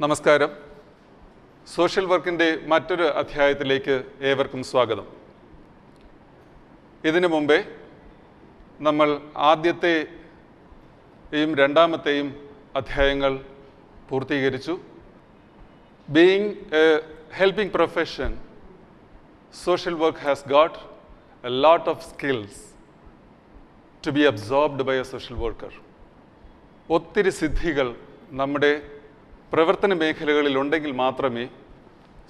നമസ്കാരം. സോഷ്യൽ വർക്കിൻ്റെ മറ്റൊരു അധ്യായത്തിലേക്ക് ഏവർക്കും സ്വാഗതം. ഇതിനു മുമ്പേ നമ്മൾ ആദ്യത്തെയും രണ്ടാമത്തെയും അധ്യായങ്ങൾ പൂർത്തീകരിച്ചു. Being A helping profession, social work has got a lot of skills to be absorbed by a social worker. ഒത്തിരി സിദ്ധികൾ നമ്മുടെ പ്രവർത്തന മേഖലകളിൽ ഉണ്ടെങ്കിൽ മാത്രമേ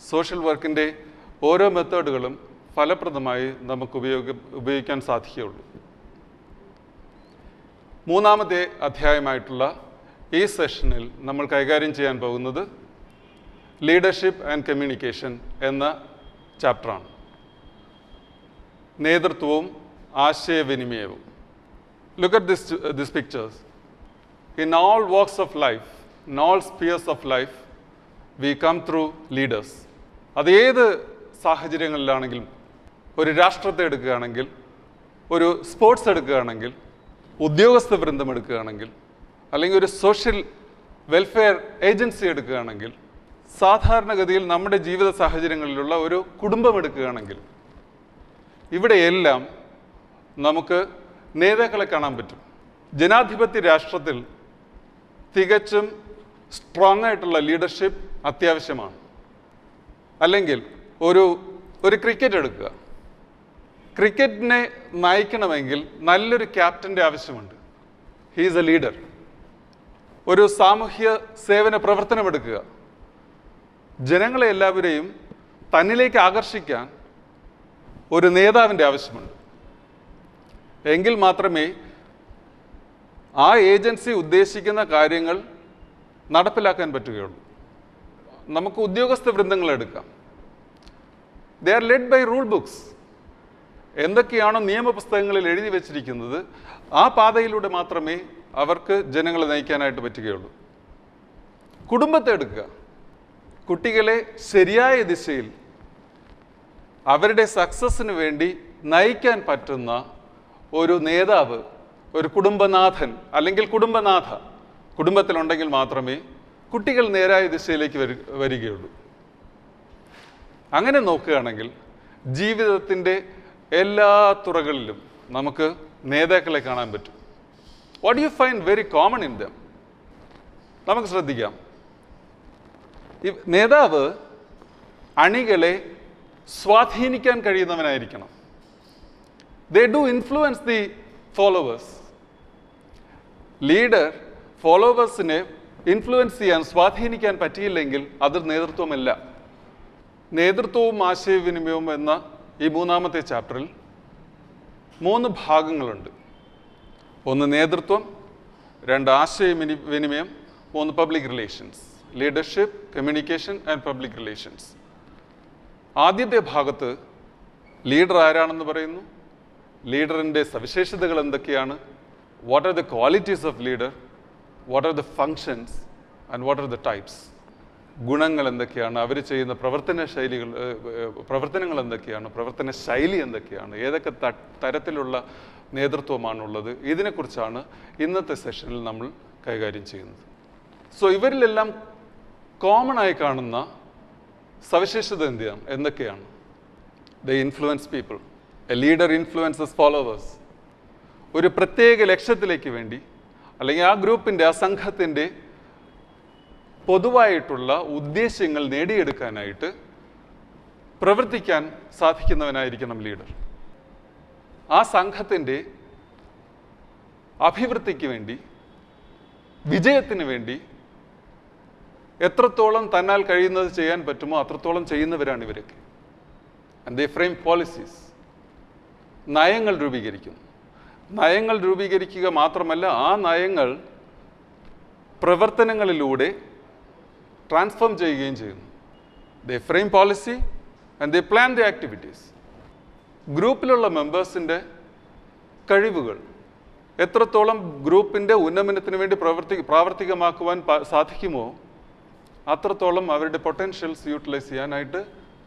സോഷ്യൽ വർക്കിൻ്റെ ഓരോ മെത്തേഡുകളും ഫലപ്രദമായി നമുക്ക് ഉപയോഗിക്കാൻ സാധിക്കുകയുള്ളൂ. മൂന്നാമത്തെ അധ്യായമായിട്ടുള്ള ഈ സെഷനിൽ നമ്മൾ കൈകാര്യം ചെയ്യാൻ പോകുന്നത് ലീഡർഷിപ്പ് ആൻഡ് കമ്മ്യൂണിക്കേഷൻ എന്ന ചാപ്റ്ററാണ്. നേതൃത്വവും ആശയവിനിമയവും. Look at this pictures. In all walks of life, in all spheres of life, we come through leaders. അത് ഏത് സാഹചര്യങ്ങളിലാണെങ്കിലും, ഒരു രാഷ്ട്രത്തെ എടുക്കുകയാണെങ്കിൽ, ഒരു സ്പോർട്സ് എടുക്കുകയാണെങ്കിൽ, ഉദ്യോഗസ്ഥ വൃന്ദം എടുക്കുകയാണെങ്കിൽ, അല്ലെങ്കിൽ ഒരു സോഷ്യൽ വെൽഫെയർ ഏജൻസി എടുക്കുകയാണെങ്കിൽ, സാധാരണഗതിയിൽ നമ്മുടെ ജീവിത സാഹചര്യങ്ങളിലുള്ള ഒരു കുടുംബം എടുക്കുകയാണെങ്കിൽ, ഇവിടെയെല്ലാം നമുക്ക് നേതാക്കളെ കാണാൻ പറ്റും. ജനാധിപത്യ രാഷ്ട്രത്തിൽ തികച്ചും സ്ട്രോങ് ആയിട്ടുള്ള ലീഡർഷിപ്പ് അത്യാവശ്യമാണ്. അല്ലെങ്കിൽ ഒരു ക്രിക്കറ്റ് എടുക്കുക. ക്രിക്കറ്റിനെ നയിക്കണമെങ്കിൽ നല്ലൊരു ക്യാപ്റ്റൻ്റെ ആവശ്യമുണ്ട്. He is A leader. ഒരു സാമൂഹ്യ സേവന പ്രവർത്തനം എടുക്കുക. ജനങ്ങളെ എല്ലാവരെയും തന്നിലേക്ക് ആകർഷിക്കാൻ ഒരു നേതാവിൻ്റെ ആവശ്യമുണ്ട്. എങ്കിൽ മാത്രമേ ആ ഏജൻസി ഉദ്ദേശിക്കുന്ന കാര്യങ്ങൾ നടപ്പിലാക്കാൻ പറ്റുകയുള്ളൂ. നമുക്ക് ഉദ്യോഗസ്ഥ വൃന്ദങ്ങൾ എടുക്കാം. They are led by rule books. എന്തൊക്കെയാണോ നിയമപുസ്തകങ്ങളിൽ എഴുതി വച്ചിരിക്കുന്നത് ആ പാതയിലൂടെ മാത്രമേ അവർക്ക് ജനങ്ങളെ നയിക്കാനായിട്ട് പറ്റുകയുള്ളൂ. കുടുംബത്തെ എടുക്കുക. കുട്ടികളെ ശരിയായ ദിശയിൽ അവരുടെ സക്സസ്സിന് വേണ്ടി നയിക്കാൻ പറ്റുന്ന ഒരു നേതാവ്, ഒരു കുടുംബനാഥൻ അല്ലെങ്കിൽ കുടുംബനാഥ കുടുംബത്തിലുണ്ടെങ്കിൽ മാത്രമേ കുട്ടികൾ നേരായ ദിശയിലേക്ക് വരികയുള്ളൂ. അങ്ങനെ നോക്കുകയാണെങ്കിൽ ജീവിതത്തിൻ്റെ എല്ലാ തുറകളിലും നമുക്ക് നേതാക്കളെ കാണാൻ പറ്റും. What you find very common in them? നമുക്ക് ശ്രദ്ധിക്കാം. നേതാവ് അണികളെ സ്വാധീനിക്കാൻ കഴിയുന്നവനായിരിക്കണം. They do influence the followers. Leader ഫോളോവേഴ്സിനെ ഇൻഫ്ലുവൻസ് ചെയ്യാൻ, സ്വാധീനിക്കാൻ പറ്റിയില്ലെങ്കിൽ അത് നേതൃത്വമല്ല. നേതൃത്വവും ആശയവിനിമയവും എന്ന ഈ മൂന്നാമത്തെ ചാപ്റ്ററിൽ 3 ഭാഗങ്ങളുണ്ട്. 1 നേതൃത്വം, 2 ആശയവിനിമയം, 3 public relations. Leadership, communication and public relations. ആദ്യത്തെ ഭാഗത്ത് ലീഡർ ആരാണെന്ന് പറയുന്നു, ലീഡറിൻ്റെ സവിശേഷതകൾ എന്തൊക്കെയാണ്, what are the qualities of leader, what are the functions and what are the types. ഗുണങ്ങൾ എന്തൊക്കെയാണ്, അവർ ചെയ്യുന്ന പ്രവർത്തനങ്ങൾ എന്തൊക്കെയാണ്, പ്രവർത്തന ശൈലി എന്തൊക്കെയാണ്, ഏതൊക്കെ തരത്തിലുള്ള നേതൃത്വമാണുള്ളത്, ഇതിനെക്കുറിച്ചാണ് ഇന്നത്തെ സെഷനിൽ നമ്മൾ കൈകാര്യം ചെയ്യുന്നത്. സോ ഇവരിലെല്ലാം കോമൺ ആയി കാണുന്ന സവിശേഷത എന്തൊക്കെയാണ്? The influence people. A leader influences followers. ഒരു പ്രത്യേക ലക്ഷ്യത്തിലേക്ക് വേണ്ടി, അല്ലെങ്കിൽ ആ ഗ്രൂപ്പിൻ്റെ, ആ സംഘത്തിൻ്റെ പൊതുവായിട്ടുള്ള ഉദ്ദേശ്യങ്ങൾ നേടിയെടുക്കാനായിട്ട് പ്രവർത്തിക്കാൻ സാധിക്കുന്നവനായിരിക്കണം ലീഡർ. ആ സംഘത്തിൻ്റെ അഭിവൃദ്ധിക്ക് വേണ്ടി, വിജയത്തിന് വേണ്ടി എത്രത്തോളം തന്നാൽ കഴിയുന്നത് ചെയ്യാൻ പറ്റുമോ അത്രത്തോളം ചെയ്യുന്നവരാണ് ഇവരൊക്കെ. And they frame policies. നയങ്ങൾ രൂപീകരിക്കുന്നു. നയങ്ങൾ രൂപീകരിക്കുക മാത്രമല്ല, ആ നയങ്ങൾ പ്രവർത്തനങ്ങളിലൂടെ ട്രാൻസ്ഫോം ചെയ്യുകയും ചെയ്യുന്നു. They frame policy and they plan the activities. ഗ്രൂപ്പിലുള്ള മെമ്പേഴ്സിൻ്റെ കഴിവുകൾ എത്രത്തോളം ഗ്രൂപ്പിൻ്റെ ഉന്നമനത്തിന് വേണ്ടി പ്രാവർത്തികമാക്കുവാൻ സാധിക്കുമോ അത്രത്തോളം അവരുടെ പൊട്ടൻഷ്യൽസ് യൂട്ടിലൈസ് ചെയ്യാനായിട്ട്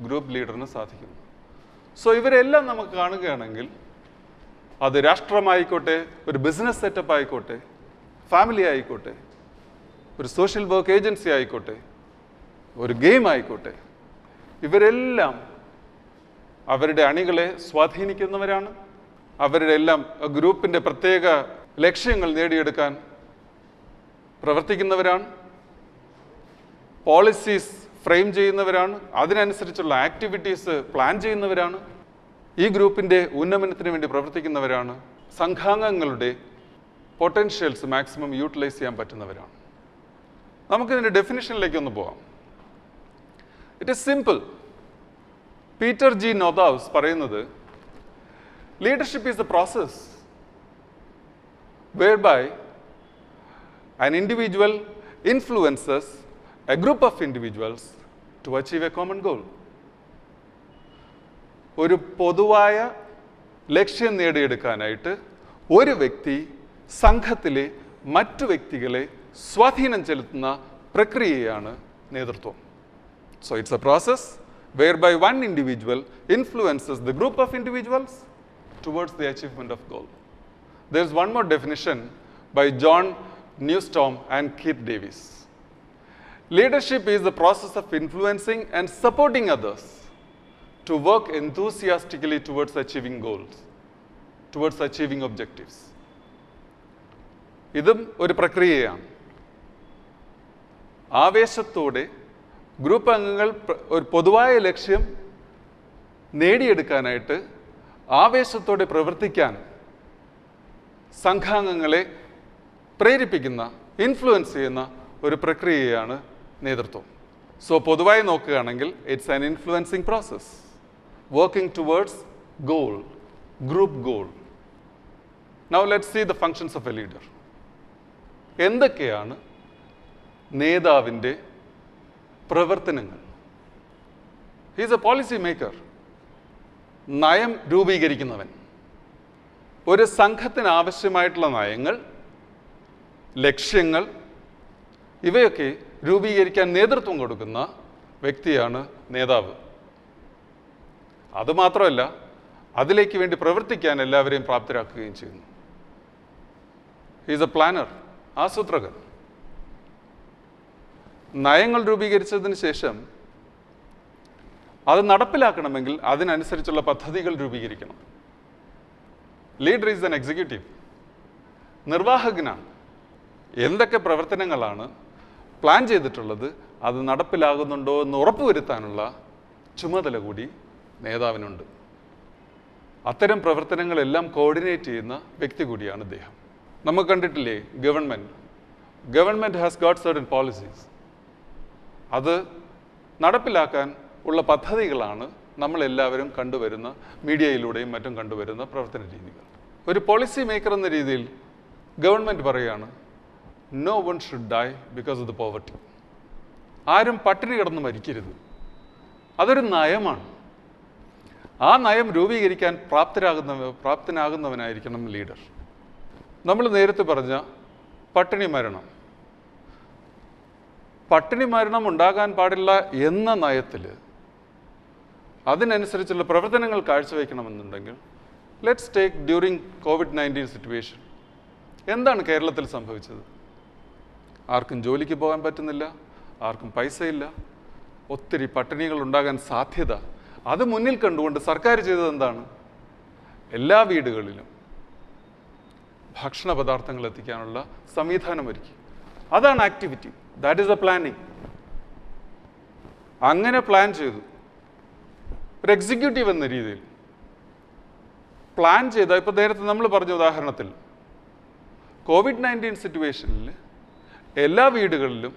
ഗ്രൂപ്പ് ലീഡറിന് സാധിക്കുന്നു. സോ ഇവരെല്ലാം നമുക്ക് കാണുകയാണെങ്കിൽ അത് രാഷ്ട്രമായിക്കോട്ടെ, ഒരു ബിസിനസ് സെറ്റപ്പ് ആയിക്കോട്ടെ, ഫാമിലി ആയിക്കോട്ടെ, ഒരു സോഷ്യൽ വർക്ക് ഏജൻസി ആയിക്കോട്ടെ, ഒരു ഗെയിം ആയിക്കോട്ടെ, ഇവരെല്ലാം അവരുടെ അണികളെ സ്വാധീനിക്കുന്നവരാണ്. അവരുടെ എല്ലാം ഗ്രൂപ്പിൻ്റെ പ്രത്യേക ലക്ഷ്യങ്ങൾ നേടിയെടുക്കാൻ പ്രവർത്തിക്കുന്നവരാണ്. പോളിസീസ് ഫ്രെയിം ചെയ്യുന്നവരാണ്. അതിനനുസരിച്ചുള്ള ആക്ടിവിറ്റീസ് പ്ലാൻ ചെയ്യുന്നവരാണ്. ഈ ഗ്രൂപ്പിൻ്റെ ഉന്നമനത്തിന് വേണ്ടി പ്രവർത്തിക്കുന്നവരാണ്. സംഘാംഗങ്ങളുടെ പൊട്ടൻഷ്യൽസ് മാക്സിമം യൂട്ടിലൈസ് ചെയ്യാൻ പറ്റുന്നവരാണ്. നമുക്കിതിൻ്റെ ഡെഫിനിഷനിലേക്ക് ഒന്ന് പോകാം. It is simple. Peter G Northouse പറയുന്നത്, leadership is a process whereby an individual influences a group of individuals to achieve a common goal. ഒരു പൊതുവായ ലക്ഷ്യം നേടിയെടുക്കാനായിട്ട് ഒരു വ്യക്തി സംഘത്തിലെ മറ്റു വ്യക്തികളെ സ്വാധീനം ചെലുത്തുന്ന പ്രക്രിയയാണ് നേതൃത്വം. So it's a process whereby one individual influences the group of individuals towards the achievement of goal. There's one more definition by John Newstorm and Keith Davis. Leadership is the process of influencing and supporting others to work enthusiastically towards achieving goals, towards achieving objectives. ഇതും ഒരു പ്രക്രിയയാണ്. ആവേശത്തോടെ group അംഗങ്ങൾ ഒരു പൊതുവായ ലക്ഷ്യം നേടിയെടുക്കാനായിട്ട് ആവേശത്തോടെ പ്രവർത്തിക്കാൻ സംഘാംഗങ്ങളെ പ്രേരിപ്പിക്കുന്ന, ഇൻഫ്ലുവൻസ് ചെയ്യുന്ന ഒരു പ്രക്രിയയാണ് നേതൃത്വം. സോ പൊതുവായി നോക്കുകയാണെങ്കിൽ it's an influencing process, working towards goal, group goal. Now let's see the functions of a leader. എന്തൊക്കെയാണ് നേതാവിൻ്റെ പ്രവർത്തനങ്ങൾ? ഹീസ് എ പോളിസി മേക്കർ, നയം രൂപീകരിക്കുന്നവൻ. ഒരു സംഘത്തിന് ആവശ്യമായിട്ടുള്ള നയങ്ങൾ, ലക്ഷ്യങ്ങൾ, ഇവയൊക്കെ രൂപീകരിക്കാൻ നേതൃത്വം കൊടുക്കുന്ന വ്യക്തിയാണ് നേതാവ്. അതുമാത്രമല്ല, അതിലേക്ക് വേണ്ടി പ്രവർത്തിക്കാൻ എല്ലാവരെയും പ്രാപ്തരാക്കുകയും ചെയ്യുന്നു. ഹീസ് എ പ്ലാനർ, ആസൂത്രകൻ. നയങ്ങൾ രൂപീകരിച്ചതിന് ശേഷം അത് നടപ്പിലാക്കണമെങ്കിൽ അതിനനുസരിച്ചുള്ള പദ്ധതികൾ രൂപീകരിക്കണം. ലീഡർ ഈസ് ആൻ എക്സിക്യൂട്ടീവ്, നിർവാഹകനാണ്. എന്തൊക്കെ പ്രവർത്തനങ്ങളാണ് പ്ലാൻ ചെയ്തിട്ടുള്ളത് അത് നടപ്പിലാകുന്നുണ്ടോ എന്ന് ഉറപ്പുവരുത്താനുള്ള ചുമതല കൂടി നേതാവിനുണ്ട്. അത്തരം പ്രവർത്തനങ്ങളെല്ലാം കോർഡിനേറ്റ് ചെയ്യുന്ന വ്യക്തി കൂടിയാണ് ഇദ്ദേഹം. നമ്മൾ കണ്ടിട്ടില്ലേ, government has got certain policies. അത് നടപ്പിലാക്കാൻ ഉള്ള പദ്ധതികളാണ് നമ്മളെല്ലാവരും കണ്ടുവരുന്ന, മീഡിയയിലൂടെയും മറ്റും കണ്ടുവരുന്ന പ്രവർത്തന രീതികൾ. ഒരു പോളിസി മേക്കർ എന്ന രീതിയിൽ ഗവൺമെൻറ് പറയുകയാണ്, no one should die because of the poverty. ആരും പട്ടിണി കിടന്ന് മരിക്കരുത്. അതൊരു നയമാണ്. ആ നയം രൂപീകരിക്കാൻ പ്രാപ്തനാകുന്നവനായിരിക്കണം ലീഡർ. നമ്മൾ നേരത്തെ പറഞ്ഞ പട്ടിണി മരണം ഉണ്ടാകാൻ പാടില്ല എന്ന നയത്തിൽ അതിനനുസരിച്ചുള്ള പ്രവർത്തനങ്ങൾ കാഴ്ചവെക്കണമെന്നുണ്ടെങ്കിൽ, let's take during COVID-19 situation. എന്താണ് കേരളത്തിൽ സംഭവിച്ചത്? ആർക്കും ജോലിക്ക് പോകാൻ പറ്റുന്നില്ല, ആർക്കും പൈസയില്ല, ഒത്തിരി പട്ടിണികൾ ഉണ്ടാകാൻ സാധ്യത. അത് മുന്നിൽ കണ്ടുകൊണ്ട് സർക്കാർ ചെയ്തത് എന്താണ്? എല്ലാ വീടുകളിലും ഭക്ഷണ പദാർത്ഥങ്ങൾ എത്തിക്കാനുള്ള സംവിധാനം ഒരുക്കി. അതാണ് activity. That is A planning. അങ്ങനെ പ്ലാൻ ചെയ്തു. ഒരു എക്സിക്യൂട്ടീവ് എന്ന രീതിയിൽ പ്ലാൻ ചെയ്ത, ഇപ്പോൾ നേരത്തെ നമ്മൾ പറഞ്ഞ ഉദാഹരണത്തിൽ COVID-19 സിറ്റുവേഷനിൽ എല്ലാ വീടുകളിലും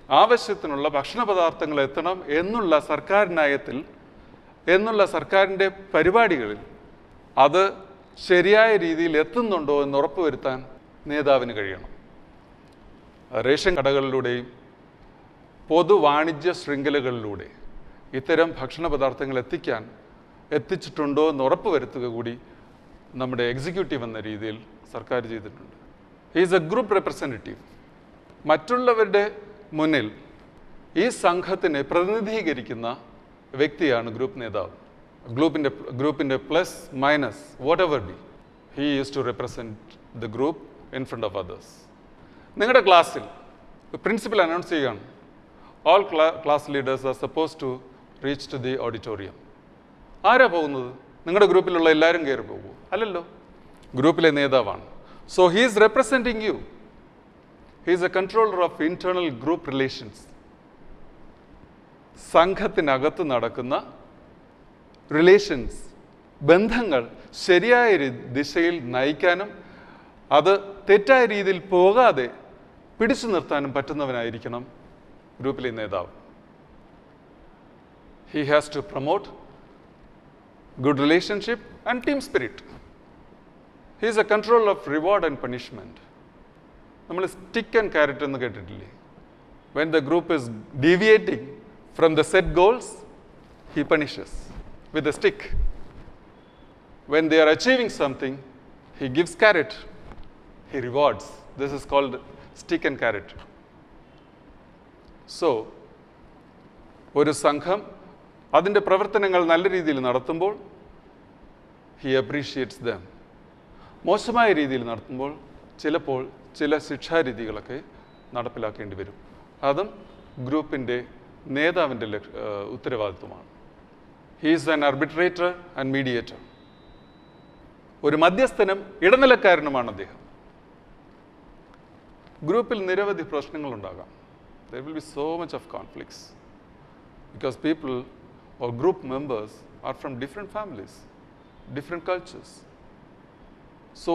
ആവശ്യത്തിനുള്ള ഭക്ഷണ പദാർത്ഥങ്ങൾ എത്തണം എന്നുള്ള സർക്കാർ നയത്തിൽ, എന്നുള്ള സർക്കാരിൻ്റെ പരിപാടികളിൽ അത് ശരിയായ രീതിയിൽ എത്തുന്നുണ്ടോ എന്ന് ഉറപ്പുവരുത്താൻ നേതാവിന് കഴിയണം. റേഷൻ കടകളിലൂടെയും പൊതു വാണിജ്യ ശൃംഖലകളിലൂടെ ഇത്തരം ഭക്ഷണ പദാർത്ഥങ്ങൾ എത്തിച്ചിട്ടുണ്ടോ എന്ന് ഉറപ്പുവരുത്തുക കൂടി നമ്മുടെ എക്സിക്യൂട്ടീവ് എന്ന രീതിയിൽ സർക്കാർ ചെയ്തിട്ടുണ്ട്. He's a group representative. മറ്റുള്ളവരുടെ മുന്നിൽ ഈ സംഘത്തിനെ പ്രതിനിധീകരിക്കുന്ന വ്യക്തിയാണ് ഗ്രൂപ്പ് നേതാവ്. ഗ്രൂപ്പിൻ്റെ plus minus whatever be, he is to represent the group in front of others. നിങ്ങളുടെ ക്ലാസ്സിൽ പ്രിൻസിപ്പൽ അനൗൺസ് ചെയ്യുകയാണ്, all class leaders are supposed to reach to the auditorium. ആരാ പോകുന്നത്? നിങ്ങളുടെ ഗ്രൂപ്പിലുള്ള എല്ലാവരും കയറി പോകുമോ? അല്ലല്ലോ, ഗ്രൂപ്പിലെ നേതാവാണ്. So he is representing you. He is a controller of internal group relations. സംഘത്തിനകത്ത് നടക്കുന്ന റിലേഷൻസ്, ബന്ധങ്ങൾ ശരിയായ ദിശയിൽ നയിക്കാനും അത് തെറ്റായ രീതിയിൽ പോകാതെ പിടിച്ചു നിർത്താനും പറ്റുന്നവനായിരിക്കണം ഗ്രൂപ്പിലെ നേതാവ്. He has to promote good relationship and team spirit. He is a controller of reward and punishment. നമ്മൾ സ്റ്റിക്ക് ആൻഡ് ക്യാരറ്റ് എന്ന് കേട്ടിട്ടില്ലേ? When the group is deviating from the set goals, he punishes with a stick. When they are achieving something, he gives carrot. He rewards. This is called stick and carrot. So, ഒരു സംഘം അതിൻ്റെ പ്രവർത്തനങ്ങൾ നല്ല രീതിയിൽ നടത്തുമ്പോൾ he appreciates them. മോശമായ രീതിയിൽ നടത്തുമ്പോൾ ചിലപ്പോൾ ചില ശിക്ഷാരീതികളൊക്കെ നടപ്പിലാക്കേണ്ടി വരും. അതും ഗ്രൂപ്പിൻ്റെ നേതാവിൻ്റെ ഉത്തരവാദിത്വമാണ്. He is an arbitrator and mediator. ഒരു മധ്യസ്ഥനും ഇടനിലക്കാരനുമാണ് അദ്ദേഹം. ഗ്രൂപ്പിൽ നിരവധി പ്രശ്നങ്ങളുണ്ടാകാം. There will be so much of conflicts because people or group members are from different families, different cultures. So,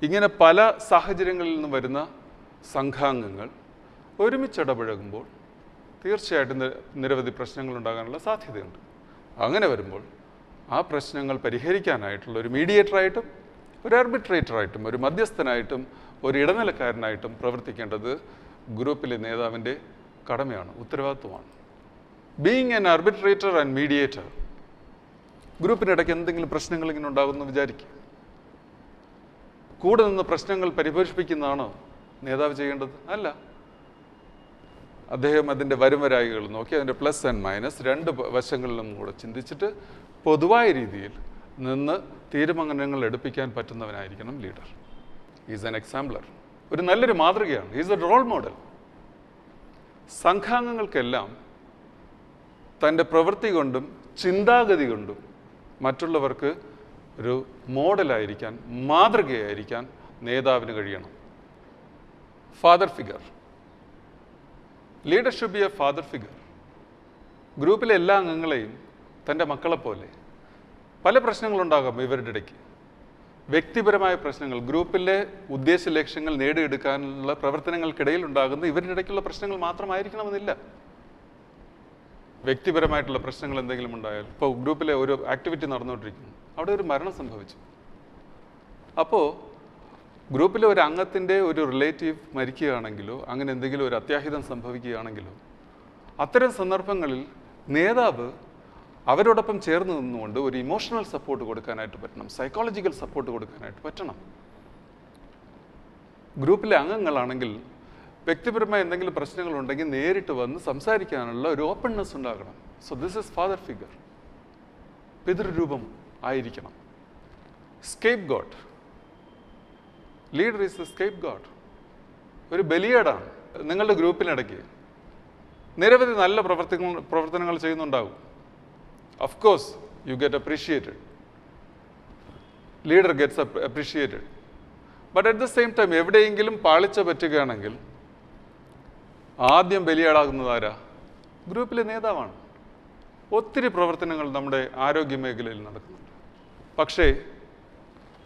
ഇങ്ങനെ പല സാഹചര്യങ്ങളിൽ നിന്നും വരുന്ന സംഘാംഗങ്ങൾ ഒരുമിച്ചിടപഴകുമ്പോൾ തീർച്ചയായിട്ടും നിരവധി പ്രശ്നങ്ങൾ ഉണ്ടാകാനുള്ള സാധ്യതയുണ്ട്. അങ്ങനെ വരുമ്പോൾ ആ പ്രശ്നങ്ങൾ പരിഹരിക്കാനായിട്ടുള്ള ഒരു മീഡിയേറ്ററായിട്ടും ഒരു ആർബിട്രേറ്ററായിട്ടും ഒരു മധ്യസ്ഥനായിട്ടും ഒരു ഇടനിലക്കാരനായിട്ടും പ്രവർത്തിക്കേണ്ടത് ഗ്രൂപ്പിലെ നേതാവിൻ്റെ കടമയാണ്, ഉത്തരവാദിത്വമാണ്. Being an arbitrator and mediator, ഗ്രൂപ്പിനിടയ്ക്ക് എന്തെങ്കിലും പ്രശ്നങ്ങൾ ഇങ്ങനെ ഉണ്ടാകുമെന്ന് വിചാരിക്കുക. കൂടെ നിന്ന് പ്രശ്നങ്ങൾ പരിപോഷിപ്പിക്കുന്നതാണോ നേതാവ് ചെയ്യേണ്ടത്? അല്ല. അദ്ദേഹം അതിൻ്റെ വരുംവരായികൾ നോക്കി അതിൻ്റെ പ്ലസ് ആൻഡ് മൈനസ് രണ്ട് വശങ്ങളിലും കൂടെ ചിന്തിച്ചിട്ട് പൊതുവായ രീതിയിൽ നിന്ന് തീരുമാനങ്ങൾ എടുപ്പിക്കാൻ പറ്റുന്നവനായിരിക്കണം ലീഡർ. ഈസ് ആൻ എക്സാമ്പിളർ, ഒരു നല്ലൊരു മാതൃകയാണ്. Is a role model. സംഘാംഗങ്ങൾക്കെല്ലാം തൻ്റെ പ്രവൃത്തി കൊണ്ടും ചിന്താഗതി കൊണ്ടും മറ്റുള്ളവർക്ക് ഒരു മോഡലായിരിക്കാൻ, മാതൃകയായിരിക്കാൻ നേതാവിന് കഴിയണം. Father figure. Leader should be A father figure. ഗ്രൂപ്പിലെ എല്ലാ അംഗങ്ങളെയും തൻ്റെ മക്കളെപ്പോലെ. പല പ്രശ്നങ്ങളുണ്ടാകാം ഇവരുടെ ഇടയ്ക്ക്, വ്യക്തിപരമായ പ്രശ്നങ്ങൾ, ഗ്രൂപ്പിലെ ഉദ്ദേശ ലക്ഷ്യങ്ങൾ നേടിയെടുക്കാനുള്ള പ്രവർത്തനങ്ങൾക്കിടയിൽ ഉണ്ടാകുന്ന ഇവരുടെ ഇടയ്ക്കുള്ള പ്രശ്നങ്ങൾ മാത്രമായിരിക്കണമെന്നില്ല. വ്യക്തിപരമായിട്ടുള്ള പ്രശ്നങ്ങൾ എന്തെങ്കിലും ഉണ്ടായാൽ, ഇപ്പോൾ ഗ്രൂപ്പിലെ ഒരു ആക്ടിവിറ്റി നടന്നുകൊണ്ടിരിക്കുന്നു, അവിടെ ഒരു മരണം സംഭവിച്ചു. അപ്പോൾ ഗ്രൂപ്പിലെ ഒരു അംഗത്തിൻ്റെ ഒരു റിലേറ്റീവ് മരിക്കുകയാണെങ്കിലോ അങ്ങനെ എന്തെങ്കിലും ഒരു അത്യാഹിതം സംഭവിക്കുകയാണെങ്കിലോ അത്തരം സന്ദർഭങ്ങളിൽ നേതാവ് അവരോടൊപ്പം ചേർന്ന് നിന്നുകൊണ്ട് ഒരു ഇമോഷണൽ സപ്പോർട്ട് കൊടുക്കാനായിട്ട് പറ്റണം, സൈക്കോളജിക്കൽ സപ്പോർട്ട് കൊടുക്കാനായിട്ട് പറ്റണം. ഗ്രൂപ്പിലെ അംഗങ്ങളാണെങ്കിൽ വ്യക്തിപരമായ എന്തെങ്കിലും പ്രശ്നങ്ങളുണ്ടെങ്കിൽ നേരിട്ട് വന്ന് സംസാരിക്കാനുള്ള ഒരു ഓപ്പൺനെസ് ഉണ്ടാകണം. So this is father figure. പിതൃരൂപം ആയിരിക്കണം. Scapegoat. Leader is a scapegoat. ഒരു ബലിയാടാണ്. നിങ്ങളുടെ ഗ്രൂപ്പിനിടയ്ക്ക് നിരവധി നല്ല പ്രവർത്തനങ്ങൾ ചെയ്യുന്നുണ്ടാകും. Of course you get appreciated. Leader gets appreciated. But at the same time എവിടെയെങ്കിലും പാളിച്ച പറ്റുകയാണെങ്കിൽ ആദ്യം ബലിയാടാകുന്നത് ആരാ? ഗ്രൂപ്പിലെ നേതാവാണ്. ഒത്തിരി പ്രവർത്തനങ്ങൾ നമ്മുടെ ആരോഗ്യ മേഖലയിൽ നടക്കുന്നുണ്ട്. പക്ഷേ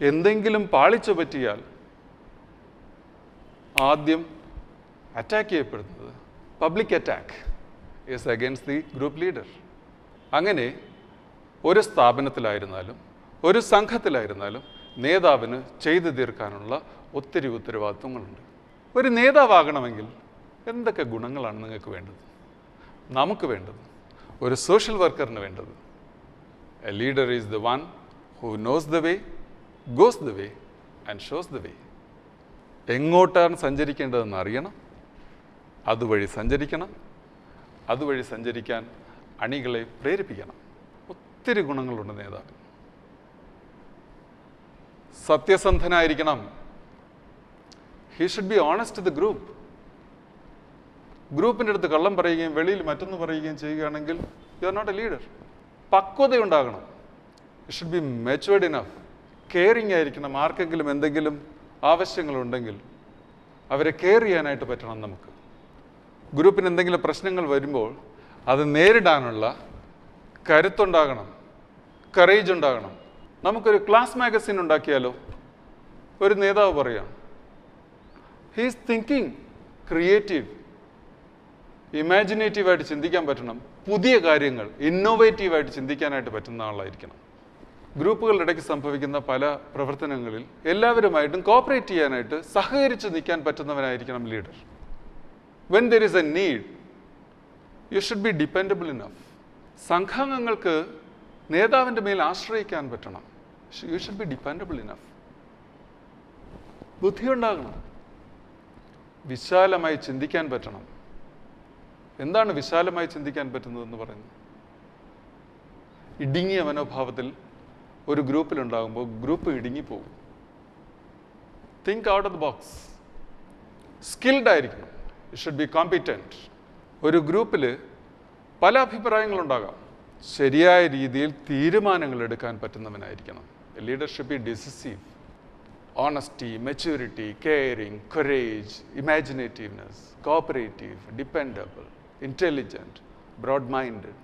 എന്തെങ്കിലും പാളിച്ച പറ്റിയാൽ ആദ്യം അറ്റാക്ക് ചെയ്യപ്പെടുന്നത്, public attack is against the group leader. അങ്ങനെ ഒരു സ്ഥാപനത്തിലായിരുന്നാലും ഒരു സംഘത്തിലായിരുന്നാലും നേതാവിന് ചെയ്തു തീർക്കാനുള്ള ഒത്തിരി ഉത്തരവാദിത്വങ്ങളുണ്ട്. ഒരു നേതാവാകണമെങ്കിൽ എന്തൊക്കെ ഗുണങ്ങളാണ് നിങ്ങൾക്ക് വേണ്ടത്, നമുക്ക് വേണ്ടത്, ഒരു സോഷ്യൽ വർക്കറിന് വേണ്ടത്? A leader is the one who knows the way, goes the way and shows the way. എങ്ങോട്ടാണ് സഞ്ചരിക്കേണ്ടതെന്ന് അറിയണം, അതുവഴി സഞ്ചരിക്കണം, അതുവഴി സഞ്ചരിക്കാൻ അണികളെ പ്രേരിപ്പിക്കണം. ഒത്തിരി ഗുണങ്ങളുണ്ട് നേതാവിന്. സത്യസന്ധനായിരിക്കണം. He should be honest to the group. ഗ്രൂപ്പിൻ്റെ അടുത്ത് കള്ളം പറയുകയും വെളിയിൽ മറ്റൊന്ന് പറയുകയും ചെയ്യുകയാണെങ്കിൽ you are not a leader. പക്വതയുണ്ടാകണം. You should be matured enough. Caring ആയിരിക്കണം. ആർക്കെങ്കിലും എന്തെങ്കിലും ആവശ്യങ്ങളുണ്ടെങ്കിൽ അവരെ കെയർ ചെയ്യാനായിട്ട് പറ്റണം നമുക്ക്. ഗ്രൂപ്പിന് എന്തെങ്കിലും പ്രശ്നങ്ങൾ വരുമ്പോൾ അത് നേരിടാനുള്ള കരുത്തുണ്ടാകണം, കറേജ് ഉണ്ടാകണം. നമുക്കൊരു ക്ലാസ് മാഗസിൻ ഉണ്ടാക്കിയാലോ? ഒരു നേതാവ് പറയാം, ഹീസ് തിങ്കിങ് ക്രിയേറ്റീവ്, ഇമാജിനേറ്റീവായിട്ട് ചിന്തിക്കാൻ പറ്റണം. പുതിയ കാര്യങ്ങൾ ഇന്നോവേറ്റീവായിട്ട് ചിന്തിക്കാനായിട്ട് പറ്റുന്ന ആളായിരിക്കണം. ഗ്രൂപ്പുകളുടെ ഇടയ്ക്ക് സംഭവിക്കുന്ന പല പ്രവർത്തനങ്ങളിൽ എല്ലാവരുമായിട്ടും കോപ്പറേറ്റ് ചെയ്യാനായിട്ട് സഹകരിച്ച് നിൽക്കാൻ പറ്റുന്നവനായിരിക്കണം leader. When there is a need you should be dependable enough. സംഘാംഗങ്ങൾക്ക് നേതാവിൻ്റെ മേൽ ആശ്രയിക്കാൻ പറ്റണം. You should be dependable enough. ബുദ്ധിയുണ്ടാകണം. വിശാലമായി ചിന്തിക്കാൻ പറ്റണം. എന്താണ് വിശാലമായി ചിന്തിക്കാൻ പറ്റുന്നതെന്ന് പറയുന്നത്? ഇടുങ്ങിയ മനോഭാവത്തിൽ ഒരു ഗ്രൂപ്പിലുണ്ടാകുമ്പോൾ ഗ്രൂപ്പ് ഇടുങ്ങിപ്പോകും. Think out of the box. Skilled ആയിരിക്കണം. You should be competent. ഒരു ഗ്രൂപ്പിൽ പല അഭിപ്രായങ്ങളുണ്ടാകാം. ശരിയായ രീതിയിൽ തീരുമാനങ്ങൾ എടുക്കാൻ പറ്റുന്നവനായിരിക്കണം. Leadership is decisive. Honesty, maturity, caring, courage, imaginativeness, cooperative, dependable, intelligent, broad-minded,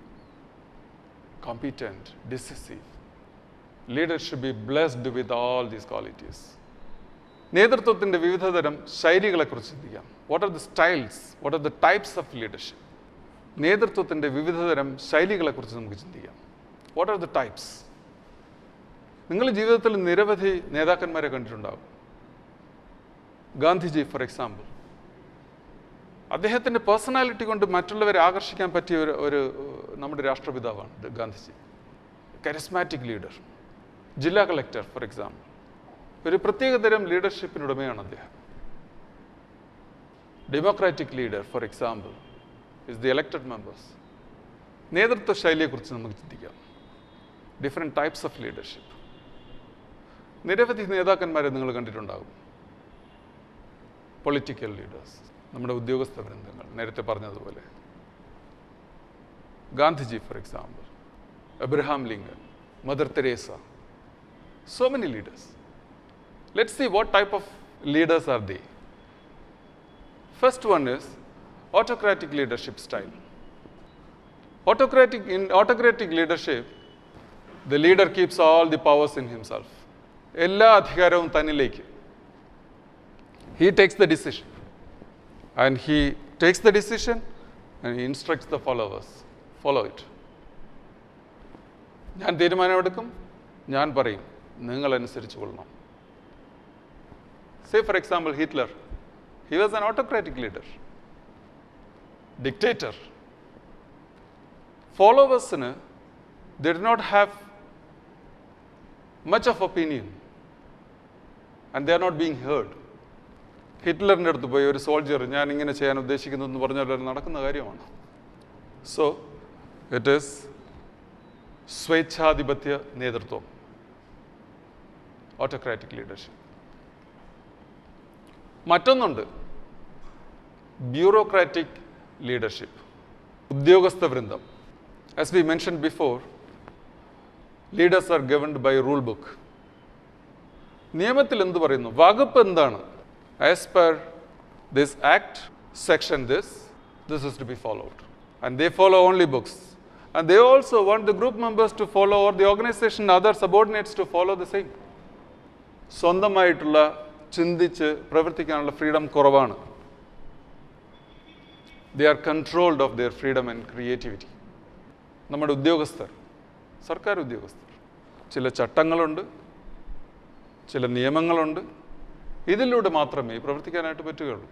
competent, decisive. Leaders should be blessed with all these qualities. നേതൃത്വത്തിൻ്റെ വിവിധതരം ശൈലികളെക്കുറിച്ച് ചിന്തിക്കാം. What are the styles, what are the types of leadership? നേതൃത്വത്തിൻ്റെ വിവിധതരം ശൈലികളെക്കുറിച്ച് നമുക്ക് ചിന്തിക്കാം. What are the types? നിങ്ങൾ ജീവിതത്തിൽ നിരവധി നേതാക്കന്മാരെ കണ്ടിട്ടുണ്ടാകും. ഗാന്ധിജി ഫോർ എക്സാമ്പിൾ, അദ്ദേഹത്തിൻ്റെ പേഴ്സണാലിറ്റി കൊണ്ട് മറ്റുള്ളവരെ ആകർഷിക്കാൻ പറ്റിയ ഒരു നമ്മുടെ രാഷ്ട്രപിതാവാണ് ഗാന്ധിജി. Charismatic leader. ജില്ലാ കളക്ടർ ഫോർ എക്സാമ്പിൾ, ഒരു പ്രത്യേകതരം ലീഡർഷിപ്പിനുടമയാണ് അദ്ദേഹം. Democratic leader for example is the elected members. നേതൃത്വ ശൈലിയെക്കുറിച്ച് നമുക്ക് ചിന്തിക്കാം. Different types of leadership. നിരവധി നേതാക്കന്മാരെ നിങ്ങൾ കണ്ടിട്ടുണ്ടാകും. പൊളിറ്റിക്കൽ ലീഡേഴ്സ്, നമ്മുടെ ഉദ്യോഗസ്ഥ വൃന്ദങ്ങൾ, നേരത്തെ പറഞ്ഞതുപോലെ Gandhiji for example, Abraham Lincoln, Mother Teresa, so many leaders. Let's see what type of leaders are they. First one is autocratic leadership style. In autocratic leadership, the leader keeps all the powers in himself. എല്ലാ അധികാരവും തന്നിലേക്ക്. He takes the decision and he instructs the followers, follow it. ഞാൻ തീരുമാനമെടുക്കും, ഞാൻ പറയും, നിങ്ങൾ അനുസരിച്ച് കൊള്ളണം. Say for example Hitler, he was an autocratic leader, dictator. Followers they did not have much of opinion and they are not being heard. ഹിറ്റ്ലറിൻ്റെ അടുത്ത് പോയി ഒരു സോൾജിയർ ഞാൻ ഇങ്ങനെ ചെയ്യാൻ ഉദ്ദേശിക്കുന്നു എന്ന് പറഞ്ഞാൽ നടക്കുന്ന കാര്യമാണ്. സോ ഇറ്റ് ഈസ് സ്വേച്ഛാധിപത്യ നേതൃത്വം, ഓട്ടോക്രാറ്റിക് ലീഡർഷിപ്പ്. മറ്റൊന്നുണ്ട് ബ്യൂറോക്രാറ്റിക് ലീഡർഷിപ്പ്, ഉദ്യോഗസ്ഥ വൃന്ദം. As we mention before, leaders are governed by rule book. നിയമത്തിൽ എന്ത് പറയുന്നു, വകുപ്പ് എന്താണ്, as per this act, section this is to be followed. And they follow only books. And they also want the group members to follow, or the organization, other subordinates to follow the same. സ്വന്തമായിട്ടുള്ള ചിന്തിച്ച് പ്രവർത്തിക്കാനുള്ള freedom കുറവാണ്. They are controlled of their freedom and creativity. നമ്മുടെ ഉദ്യോഗസ്ഥർ, സർക്കാർ ഉദ്യോഗസ്ഥർ, ചില ചട്ടങ്ങളുണ്ട്, ചില നിയമങ്ങളുണ്ട്. ഇതിലൂടെ മാത്രമേ പ്രവർത്തിക്കാനായിട്ട് പറ്റുകയുള്ളൂ.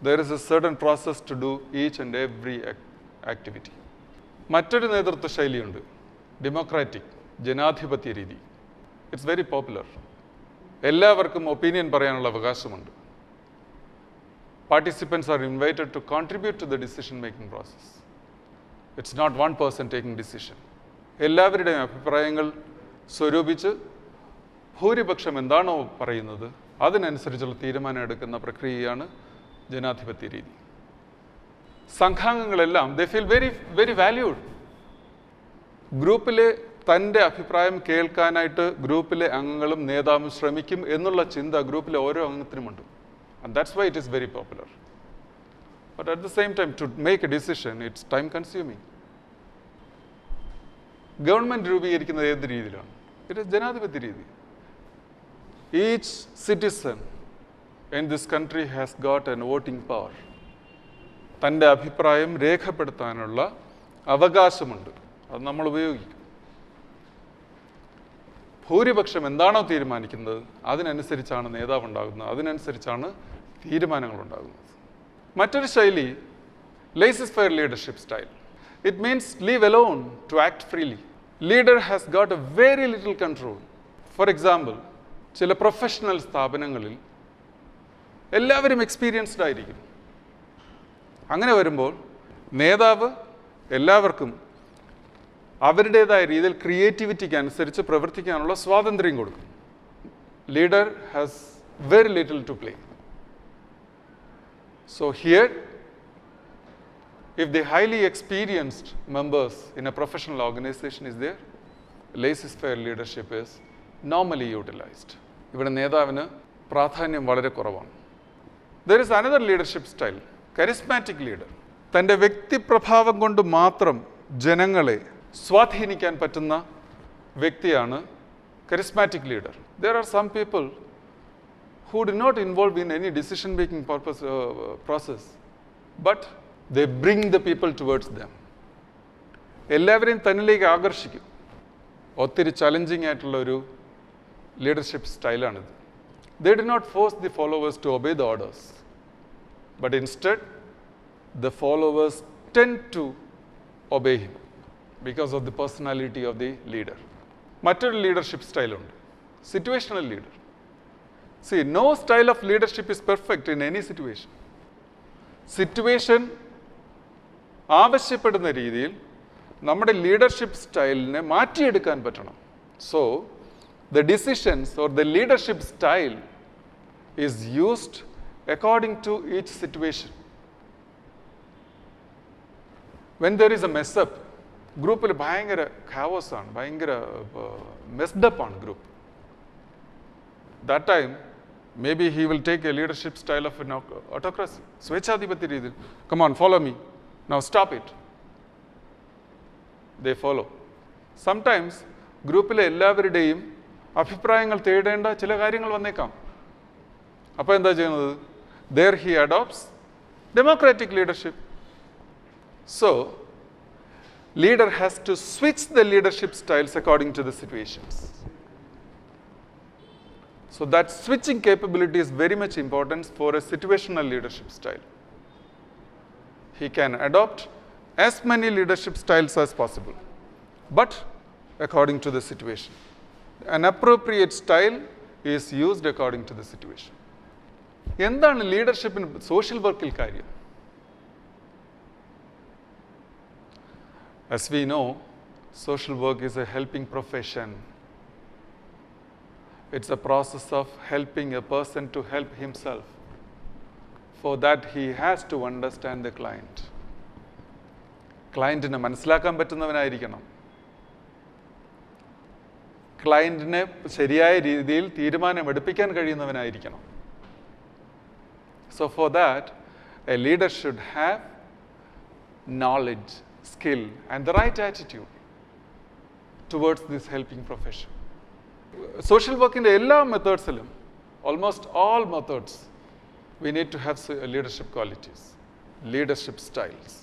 There is a certain process to do each and every activity. മറ്റൊരു നേതൃത്വ ശൈലിയുണ്ട്, ഡെമോക്രാറ്റിക്, ജനാധിപത്യ രീതി. It's very popular. എല്ലാവർക്കും ഒപ്പീനിയൻ പറയാനുള്ള അവകാശമുണ്ട്. Participants are invited to contribute to the decision making process. It's not one person taking decision. എല്ലാവരുടെയും അഭിപ്രായങ്ങൾ സ്വരൂപിച്ച് ഭൂരിപക്ഷം എന്താണോ പറയുന്നത് അതിനനുസരിച്ചുള്ള തീരുമാനം എടുക്കുന്ന പ്രക്രിയയാണ് ജനാധിപത്യ രീതി. സംഘാംഗങ്ങളെല്ലാം they feel very very valued. ഗ്രൂപ്പിലെ തൻ്റെ അഭിപ്രായം കേൾക്കാനായിട്ട് ഗ്രൂപ്പിലെ അംഗങ്ങളും നേതാവും ശ്രമിക്കും എന്നുള്ള ചിന്ത ഗ്രൂപ്പിലെ ഓരോ അംഗത്തിനുമുണ്ട്. And that's why it is very popular. But at the same time to make a decision it's time consuming. Government രൂപീകരിക്കുന്നത് ഏത് രീതിയിലാണ്? ഇറ്റ് ഇസ് ജനാധിപത്യ രീതി. Each citizen in this country has got an voting power. തൻ്റെ അഭിപ്രായം രേഖപ്പെടുത്താനുള്ള അവകാശമുണ്ട്. അത് നമ്മൾ ഉപയോഗിക്കും. ഭൂരിപക്ഷം എന്താണോ തീരുമാനിക്കുന്നത് അതിനനുസരിച്ചാണ് നേതാവ് ഉണ്ടാകുന്നത്, അതിനനുസരിച്ചാണ് തീരുമാനങ്ങൾ ഉണ്ടാകുന്നത്. മറ്റൊരു ശൈലി laissez faire leadership style. It means leave alone to act freely. Leader has got a very little control. For example, ചില പ്രൊഫഷണൽ സ്ഥാപനങ്ങളിൽ എല്ലാവരും എക്സ്പീരിയൻസ്ഡ് ആയിരിക്കും. അങ്ങനെ വരുമ്പോൾ നേതാവ് എല്ലാവർക്കും അവരുടേതായ രീതിയിൽ ക്രിയേറ്റിവിറ്റിക്ക് അനുസരിച്ച് പ്രവർത്തിക്കാനുള്ള സ്വാതന്ത്ര്യം കൊടുക്കും. Leader has very little to play. So here, if the highly experienced members in a professional organization is there, laissez-faire leadership is normally utilized. ഇവിടെ നേതാവിന് പ്രാധാന്യം വളരെ കുറവാണ്. There is another leadership style, charismatic leader. തൻ്റെ വ്യക്തിപ്രഭാവം കൊണ്ട് മാത്രം ജനങ്ങളെ സ്വാധീനിക്കാൻ പറ്റുന്ന വ്യക്തിയാണ് charismatic leader. There are some people who do not involve in any decision making process, but they bring the people towards them. എല്ലാവരെയും തന്നിലേക്ക് ആകർഷിക്കും. ഒത്തിരി ചലഞ്ചിങ് ആയിട്ടുള്ള ഒരു leadership സ്റ്റൈലാണിത്. They do not force the followers to obey the orders, but instead the followers tend to obey him because of the personality of the leader. മറ്റൊരു leadership സ്റ്റൈലുണ്ട്, situational leader. See, no style of leadership is perfect in any situation. Situation ആവശ്യപ്പെടുന്ന രീതിയിൽ നമ്മുടെ leadership സ്റ്റൈലിനെ മാറ്റിയെടുക്കാൻ പറ്റണം. So the decisions or the leadership style is used according to each situation. When there is a mess up, ഗ്രൂപ്പിൽ ഭയങ്കര chaos ആണ്, ഭയങ്കര മെസ്ഡപ്പ് ആണ് ഗ്രൂപ്പ്. That time maybe he will take a leadership style of an autocracy, swechadipati രീതിയിൽ. Come on, follow me. Now stop it. They follow. Sometimes ഗ്രൂപ്പിലെ എല്ലാവരുടെയും അഭിപ്രായങ്ങൾ തേടേണ്ട ചില കാര്യങ്ങൾ വന്നേക്കാം. അപ്പോൾ എന്താ ചെയ്യുന്നത്? There he adopts democratic leadership. So, leader has to switch the leadership styles according to the situations. So that switching capability is very much important for a situational leadership style. He can adopt as many leadership styles as possible, but according to the situation. An appropriate style is used according to the situation. എന്താണ് ലീഡർഷിപ്പിന് social വർക്കിൽ കാര്യം? As we know, social work is a helping profession. It's a process of helping a person to help himself. For that, he has to understand the client. ക്ലയൻറ്റിനെ മനസ്സിലാക്കാൻ പറ്റുന്നവനായിരിക്കണം. ക്ലയൻറ്റിനെ ശരിയായ രീതിയിൽ തീരുമാനമെടുപ്പിക്കാൻ കഴിയുന്നവനായിരിക്കണം. So for that, a leader should have knowledge, skill, and the right attitude towards this helping profession. Social work in എല്ലാ മെത്തേഡ്സിലും, almost all methods, we need to have leadership qualities, leadership styles.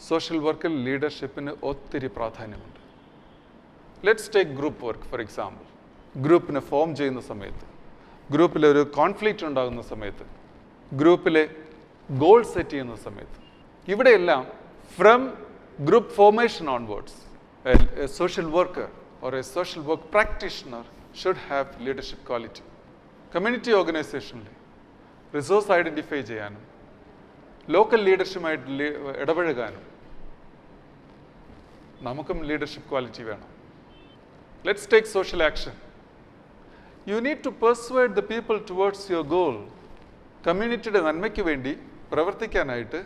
Social വർക്കിൽ ലീഡർഷിപ്പിന് ഒത്തിരി പ്രാധാന്യമുണ്ട്. Let's take group work for example. ഗ്രൂപ്പിനെ form ചെയ്യുന്ന സമയത്ത്, ഗ്രൂപ്പിലൊരു conflict ഉണ്ടാകുന്ന സമയത്ത്, ഗ്രൂപ്പിലെ ഗോൾ സെറ്റ് ചെയ്യുന്ന സമയത്ത്, ഇവിടെയെല്ലാം from group formation onwards A social worker or a social work practitioner should have leadership quality. Community organizationally resource identify ചെയ്യാനും ലോക്കൽ ലീഡർഷിപ്പുമായിട്ട് ഇടപഴകാനും നമുക്കും ലീഡർഷിപ്പ് ക്വാളിറ്റി വേണം. Let's take social action. You need to persuade the people towards your goal. കമ്മ്യൂണിറ്റിയുടെ നന്മയ്ക്ക് വേണ്ടി പ്രവർത്തിക്കാനായിട്ട്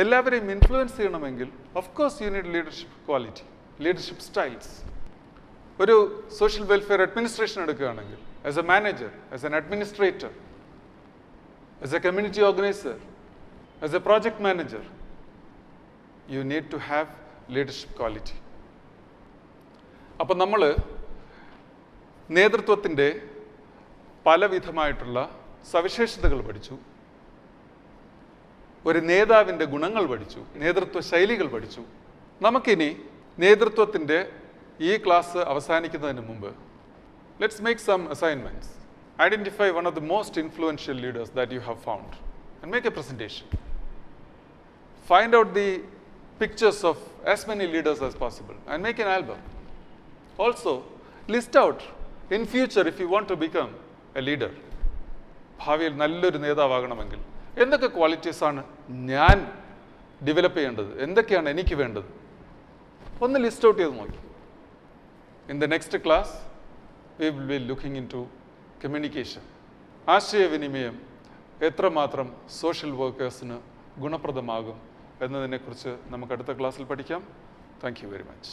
എല്ലാവരെയും ഇൻഫ്ലുവൻസ് ചെയ്യണമെങ്കിൽ of course you need leadership quality, leadership styles. ഒരു സോഷ്യൽ വെൽഫെയർ അഡ്മിനിസ്ട്രേഷൻ എടുക്കുകയാണെങ്കിൽ as a manager, as an administrator, as a community organizer, as a project manager, you need to have leadership quality. അപ്പം നമ്മൾ നേതൃത്വത്തിൻ്റെ പലവിധമായിട്ടുള്ള സവിശേഷതകൾ പഠിച്ചു, ഒരു നേതാവിൻ്റെ ഗുണങ്ങൾ പഠിച്ചു, നേതൃത്വ ശൈലികൾ പഠിച്ചു. നമുക്കിനി നേതൃത്വത്തിൻ്റെ ഈ ക്ലാസ് അവസാനിക്കുന്നതിന് മുമ്പ് let's make some assignments. Identify one of the most influential leaders that you have found and make a presentation. Find out the pictures of as many leaders as possible and make an album. Also, list out in future if you want to become a leader. ഭാവിയിൽ നല്ലൊരു നേതാവാകണമെങ്കിൽ എന്തൊക്കെ ക്വാളിറ്റീസാണ് ഞാൻ develop ചെയ്യേണ്ടത്, എന്തൊക്കെയാണ് എനിക്ക് വേണ്ടത്, ഒന്ന് list out ചെയ്ത് നോക്കി. In the next class we will be looking in to communication. ആശയവിനിമയം എത്രമാത്രം സോഷ്യൽ വർക്കേഴ്സിന് ഗുണപ്രദമാകും എന്നതിനെക്കുറിച്ച് നമുക്ക് അടുത്ത ക്ലാസ്സിൽ പഠിക്കാം. Thank you very much.